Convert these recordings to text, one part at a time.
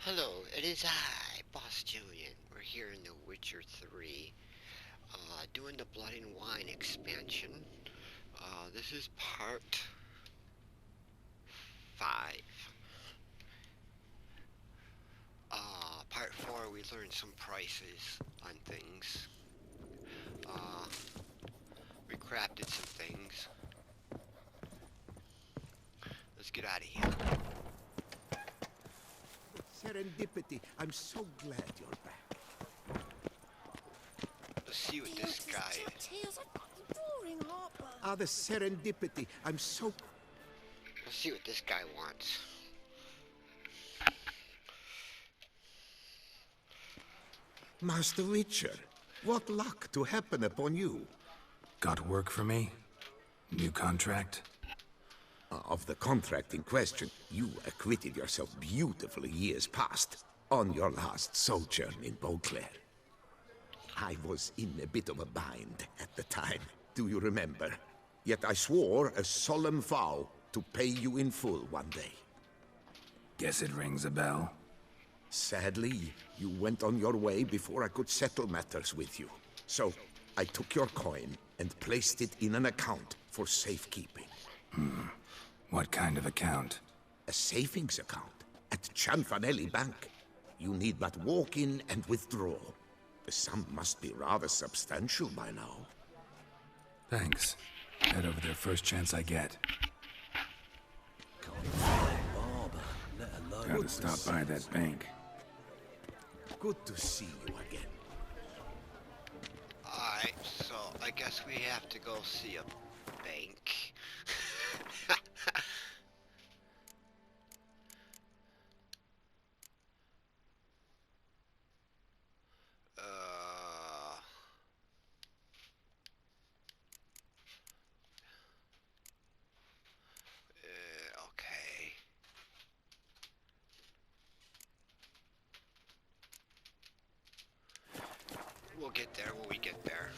Hello, it is I, Boss Julian. We're here in The Witcher 3, doing the Blood and Wine expansion. This is part 5. Part 4, we learned some prices on things. Uh, we crafted some things. Let's get out of here. Serendipity, I'm so glad you're back. Let's see what this guy is. Tails, I've got the boring Harper. Ah, the serendipity, I'm so... Let's see what this guy wants. Master Witcher, what luck to happen upon you. Got work for me? New contract? Of the contract in question, you acquitted yourself beautifully years past, on your last sojourn in Beauclair. I was in a bit of a bind at the time, do you remember? Yet I swore a solemn vow to pay you in full one day. Guess it rings a bell. Sadly, you went on your way before I could settle matters with you. So, I took your coin and placed it in an account for safekeeping. What kind of account? A savings account at Cianfanelli Bank. You need but walk in and withdraw. The sum must be rather substantial by now. Thanks. Head over there first chance I get. Gotta stop by that bank. Good to see you again. Alright, so I guess we have to go see a bank. Okay. We'll get there when we get there.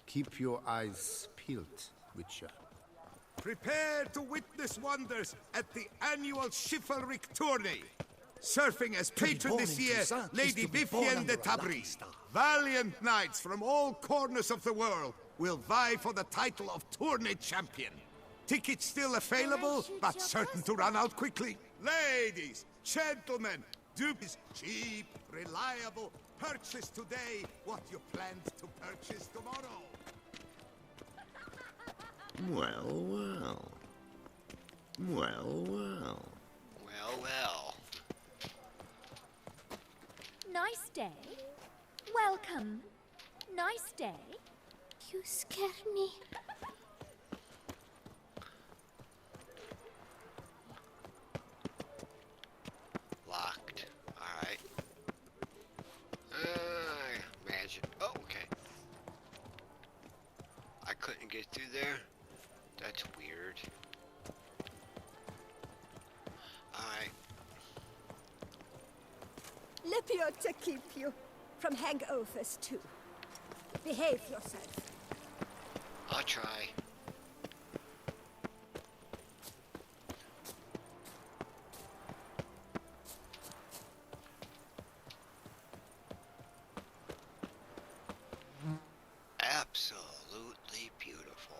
Keep your eyes peeled, Witcher. Prepare to witness wonders at the annual chivalric tourney. Serving as patron this year, Lady Vivienne de Tabry. Valiant knights from all corners of the world will vie for the title of tourney champion. Tickets still available, but certain to run out quickly. Ladies, gentlemen, is cheap, reliable. Purchase today what you planned to purchase tomorrow. Well, well. Well, well. Well, well. Nice day. Welcome. Nice day. You scare me. Locked. Alright. Imagine. Oh, okay. I couldn't get through there. That's weird. Alright. Lepio to keep you from hangovers too. Behave yourself. I'll try. Absolutely beautiful.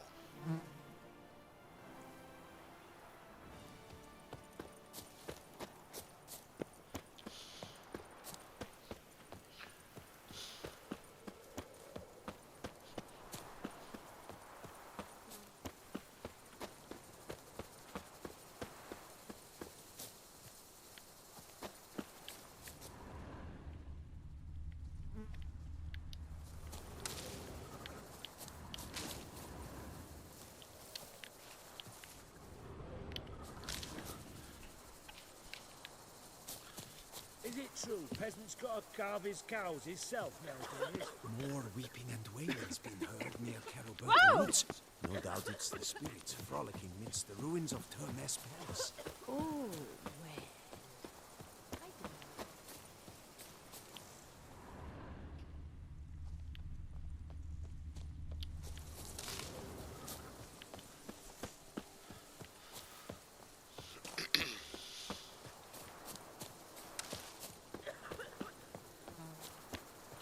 Is it true peasants gotta carve his cows himself nowadays? More weeping and wailing's been heard near Caroburton Woods. No doubt it's the spirits frolicking midst the ruins of Turness Palace. Oh, well.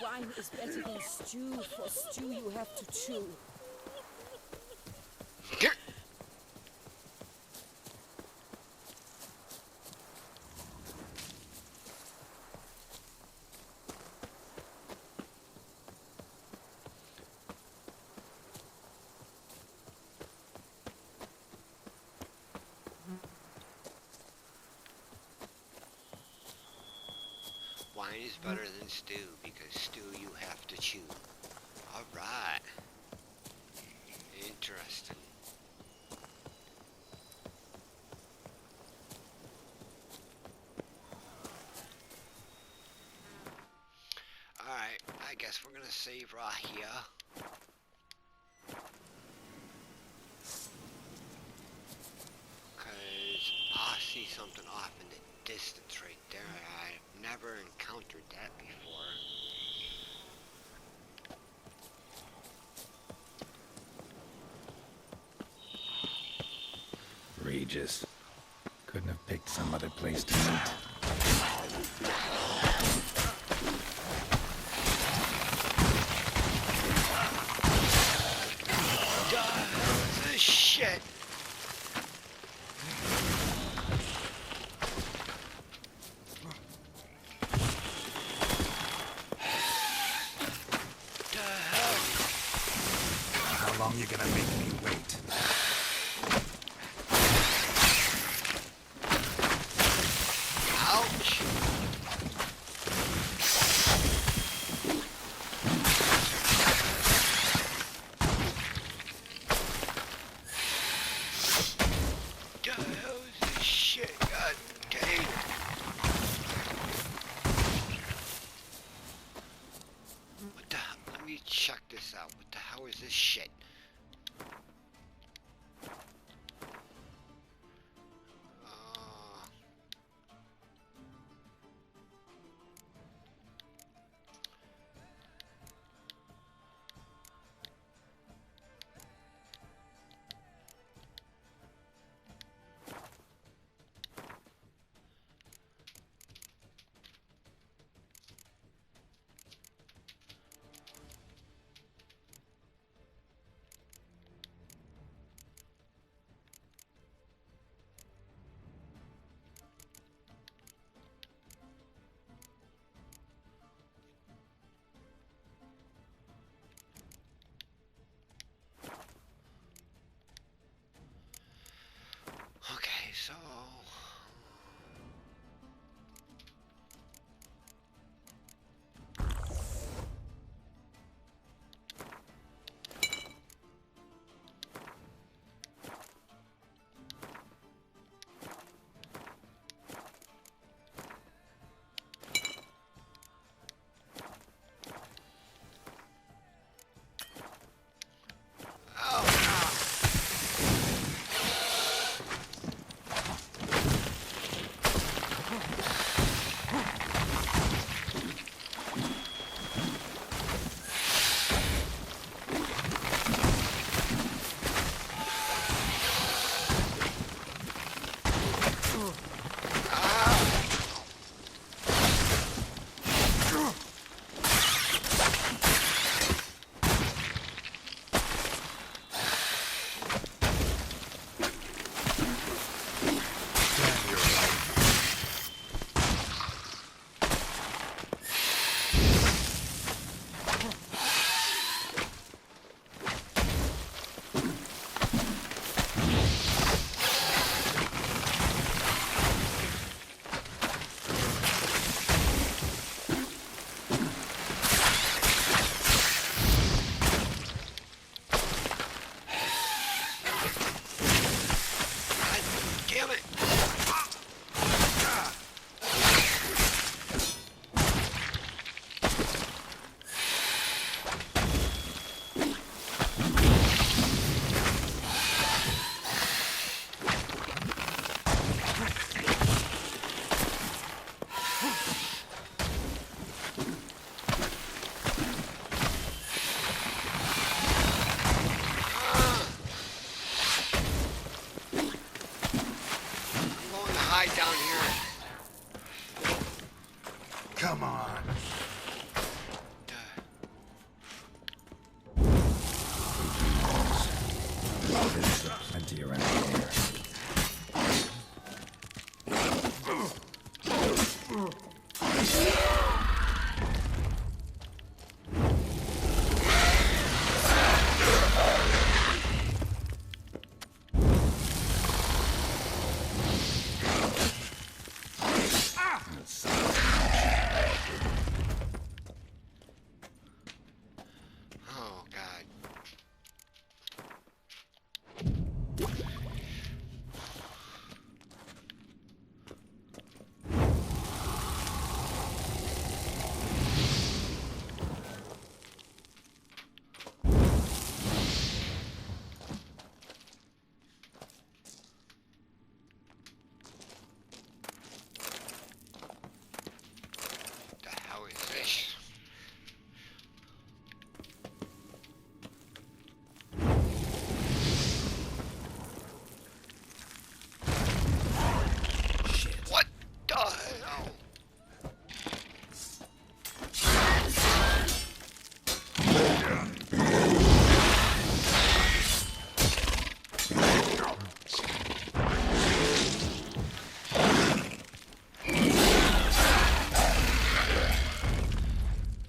Wine is better than stew, for stew you have to chew. Wine is better than stew because stew you have to chew. Alright. Interesting. Alright, I guess we're gonna save right here. Cause I see something off in the distance right there. I've never encountered that before. Regis. Couldn't have picked some other place to meet. This shit. How long you gonna make me wait? Ouch. The hell is this shit? God dang. What the hell? Let me check this out. What the hell is this shit? Okay, so oh, There's plenty around here. Oh, God. The hell is this? What the hell?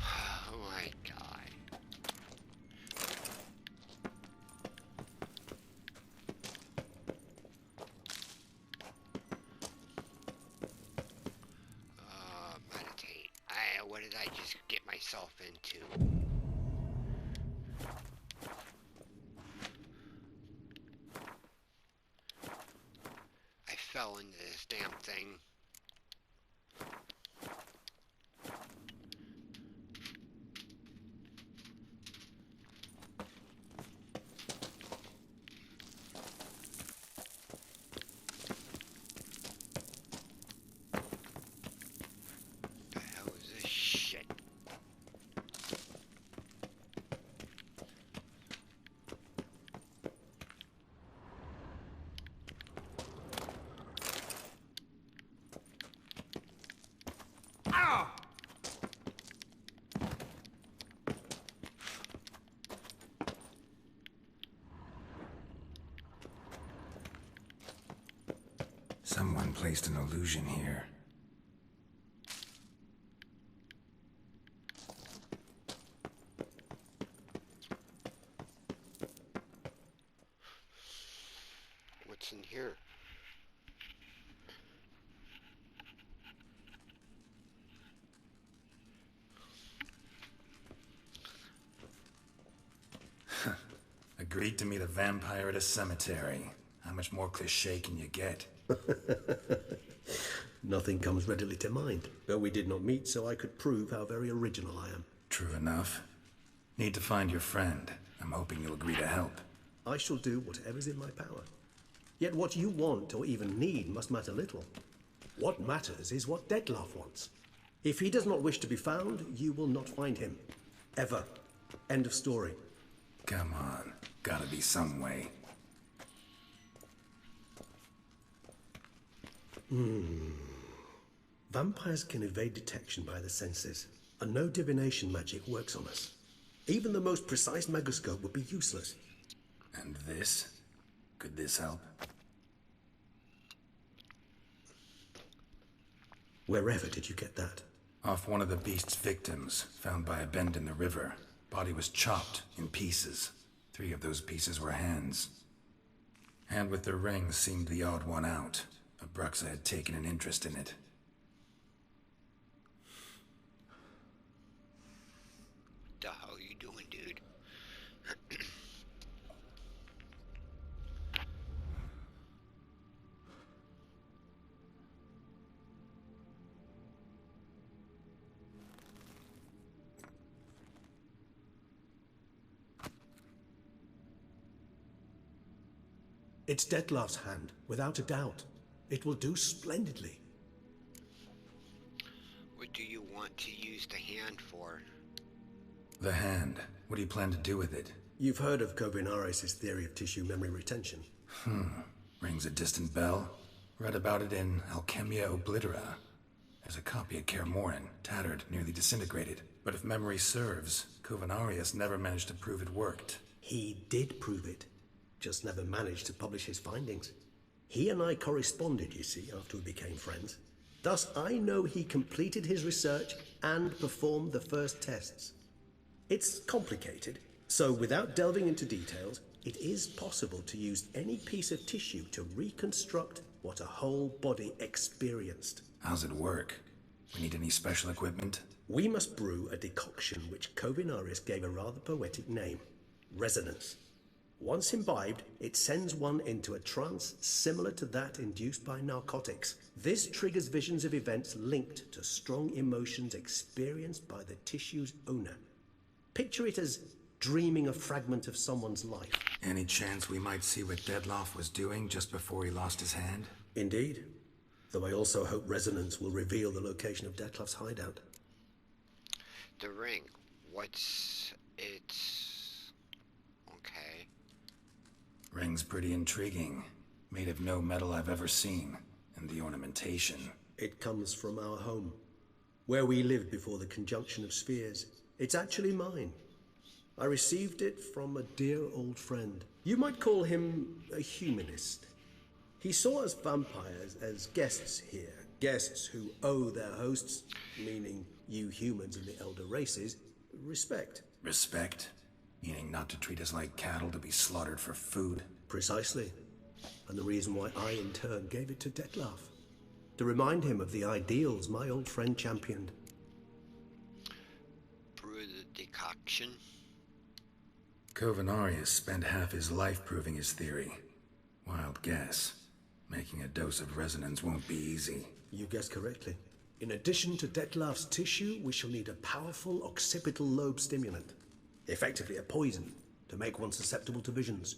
Oh my God. Meditate. What did I just get myself into? I fell into this damn thing. The hell is this shit? Someone placed an illusion here. What's in here? Agreed to meet a vampire at a cemetery. How much more cliché can you get? Nothing comes readily to mind, but we did not meet so I could prove how very original I am. True enough. Need to find your friend. I'm hoping you'll agree to help. I shall do whatever's in my power. Yet what you want or even need must matter little. What matters is what Dettlaff wants. If he does not wish to be found, you will not find him. Ever. End of story. Come on. Gotta be some way. Vampires can evade detection by the senses, and no divination magic works on us. Even the most precise megoscope would be useless. And this? Could this help? Wherever did you get that? Off one of the beast's victims, found by a bend in the river. Body was chopped in pieces. 3 of those pieces were hands. Hand with the ring seemed the odd one out. Abruxa had taken an interest in it. The hell you doing, dude? It's Dettlaff's hand, without a doubt. It will do splendidly. What do you want to use the hand for? The hand. What do you plan to do with it? You've heard of Kovinares' theory of tissue memory retention. Rings a distant bell. Read about it in Alchemia Oblitera. There's a copy at Kaer Morhen, tattered, nearly disintegrated. But if memory serves, Kovinares never managed to prove it worked. He did prove it. just never managed to publish his findings. He and I corresponded, you see, after we became friends. Thus, I know he completed his research and performed the first tests. It's complicated, so without delving into details, it is possible to use any piece of tissue to reconstruct what a whole body experienced. How's it work? We need any special equipment? We must brew a decoction which Covinarius gave a rather poetic name, resonance. Once imbibed, it sends one into a trance similar to that induced by narcotics. This triggers visions of events linked to strong emotions experienced by the tissue's owner. Picture it as dreaming a fragment of someone's life. Any chance we might see what Dettlaff was doing just before he lost his hand? Indeed. Though I also hope resonance will reveal the location of Dettlaff's hideout. The ring. What's its... Okay. Ring's pretty intriguing. Made of no metal I've ever seen. And the ornamentation. It comes from our home, where we lived before the conjunction of spheres. It's actually mine. I received it from a dear old friend. You might call him a humanist. He saw us vampires as guests here, guests who owe their hosts, meaning you humans and the elder races, respect. Respect? Meaning not to treat us like cattle to be slaughtered for food? Precisely. And the reason why I, in turn, gave it to Dettlaff. To remind him of the ideals my old friend championed. Brew the decoction. Covinarius spent half his life proving his theory. Wild guess. Making a dose of resonance won't be easy. You guessed correctly. In addition to Dettlaff's tissue, we shall need a powerful occipital lobe stimulant. Effectively a poison, to make one susceptible to visions.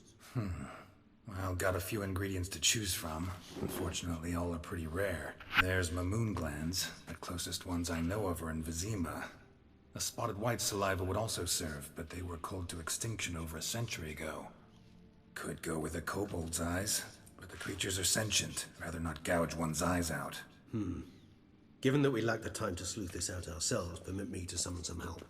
Well, got a few ingredients to choose from. Unfortunately, all are pretty rare. There's Mamoon glands. The closest ones I know of are in Vizima. A spotted white saliva would also serve, but they were culled to extinction over a century ago. Could go with a kobold's eyes, but the creatures are sentient. Rather not gouge one's eyes out. Given that we lack the time to sleuth this out ourselves, permit me to summon some help.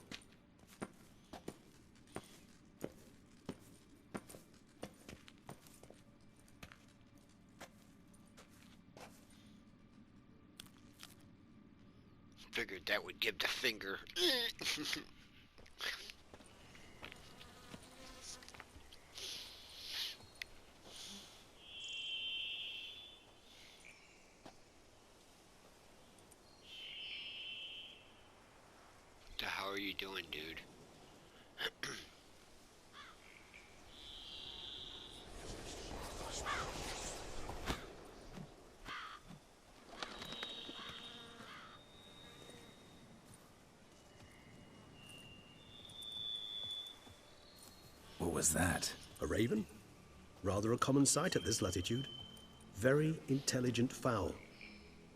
Figured that would give the finger. So how are you doing, dude? What was that? A raven? Rather a common sight at this latitude. Very intelligent fowl.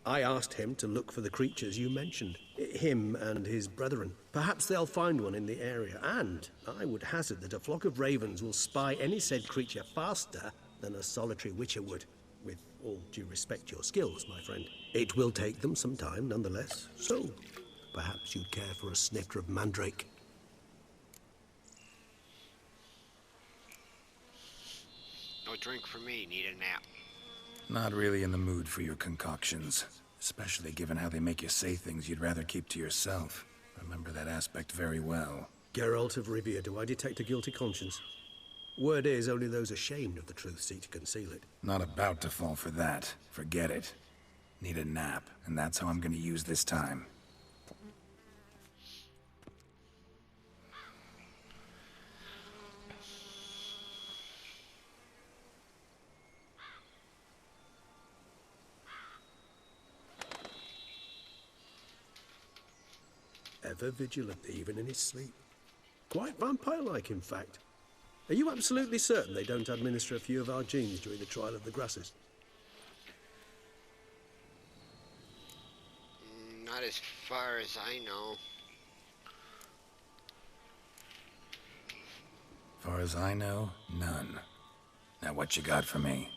I asked him to look for the creatures you mentioned. Him and his brethren. Perhaps they'll find one in the area, and I would hazard that a flock of ravens will spy any said creature faster than a solitary witcher would. With all due respect to your skills, my friend. It will take them some time, nonetheless. So, perhaps you'd care for a snifter of mandrake. No drink for me, need a nap. Not really in the mood for your concoctions. Especially given how they make you say things you'd rather keep to yourself. Remember that aspect very well. Geralt of Rivia, do I detect a guilty conscience? Word is, only those ashamed of the truth seek to conceal it. Not about to fall for that. Forget it. Need a nap, and that's how I'm gonna use this time. Ever vigilant, even in his sleep. Quite vampire-like, in fact. Are you absolutely certain they don't administer a few of our genes during the trial of the grasses? Not as far as I know. Far as I know, none. Now what you got for me?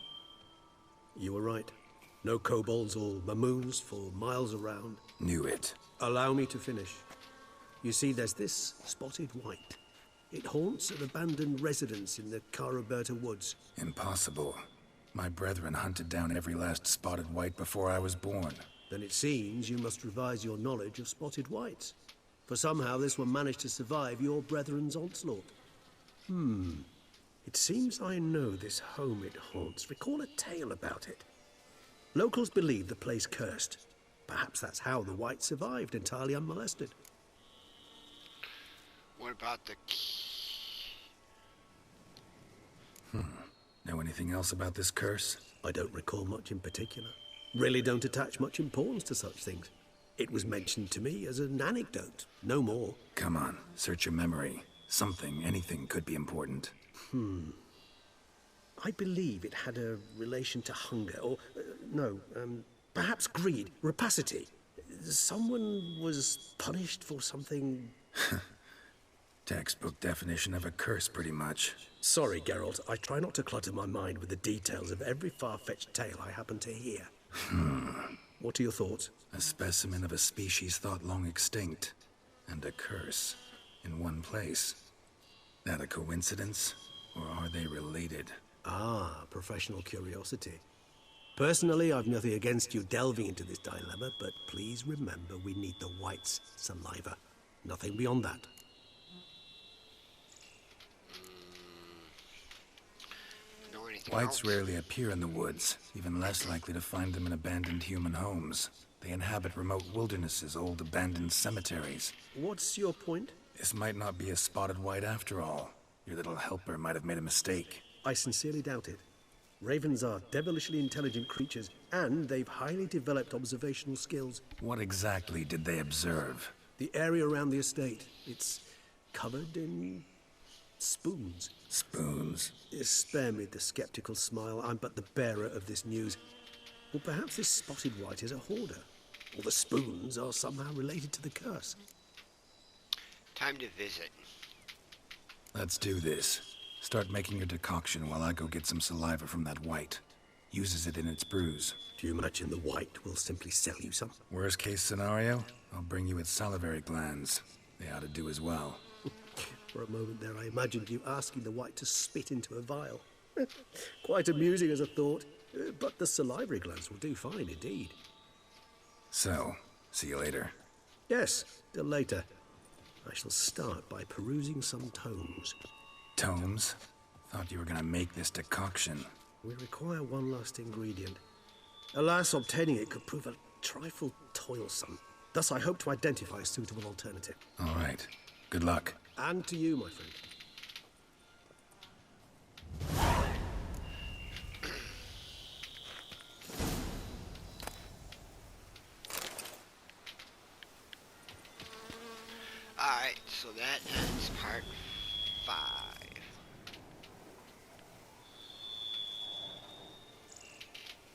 You were right. No kobolds or mamoons for miles around. Knew it. Allow me to finish. You see, there's this spotted white. It haunts an abandoned residence in the Caraberta woods. Impossible. My brethren hunted down every last spotted white before I was born. Then it seems you must revise your knowledge of spotted whites. For somehow this one managed to survive your brethren's onslaught. It seems I know this home it haunts. Recall a tale about it. Locals believe the place cursed. Perhaps that's how the whites survived entirely unmolested. What about the key? Know anything else about this curse? I don't recall much in particular. Really don't attach much importance to such things. It was mentioned to me as an anecdote, no more. Come on, search your memory. Something, anything could be important. I believe it had a relation to hunger, or, perhaps greed, rapacity. Someone was punished for something... Textbook definition of a curse, pretty much. Sorry, Geralt, I try not to clutter my mind with the details of every far-fetched tale I happen to hear. What are your thoughts? A specimen of a species thought long extinct, and a curse, in one place. That a coincidence, or are they related? Ah, professional curiosity. Personally, I've nothing against you delving into this dilemma, but please remember we need the white's saliva. Nothing beyond that. Whites rarely appear in the woods, even less likely to find them in abandoned human homes. They inhabit remote wildernesses, old abandoned cemeteries. What's your point? This might not be a spotted white after all. Your little helper might have made a mistake. I sincerely doubt it. Ravens are devilishly intelligent creatures, and they've highly developed observational skills. What exactly did they observe? The area around the estate. It's covered in... spoons. Spoons? Spare me the skeptical smile. I'm but the bearer of this news. Or perhaps this spotted white is a hoarder. Or the spoons are somehow related to the curse. Time to visit. Let's do this. Start making your decoction while I go get some saliva from that white. Uses it in its brews. Do you imagine the white will simply sell you some? Worst case scenario, I'll bring you its salivary glands. They ought to do as well. For a moment there, I imagined you asking the white to spit into a vial. Quite amusing as a thought, but the salivary glands will do fine indeed. So, see you later. Yes, till later. I shall start by perusing some tomes. Tomes? Thought you were gonna make this decoction. We require one last ingredient. Alas, obtaining it could prove a trifle toilsome. Thus, I hope to identify a suitable alternative. All right. Good luck. And to you, my friend. Alright, so that ends part 5.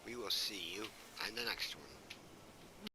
We will see you on the next one.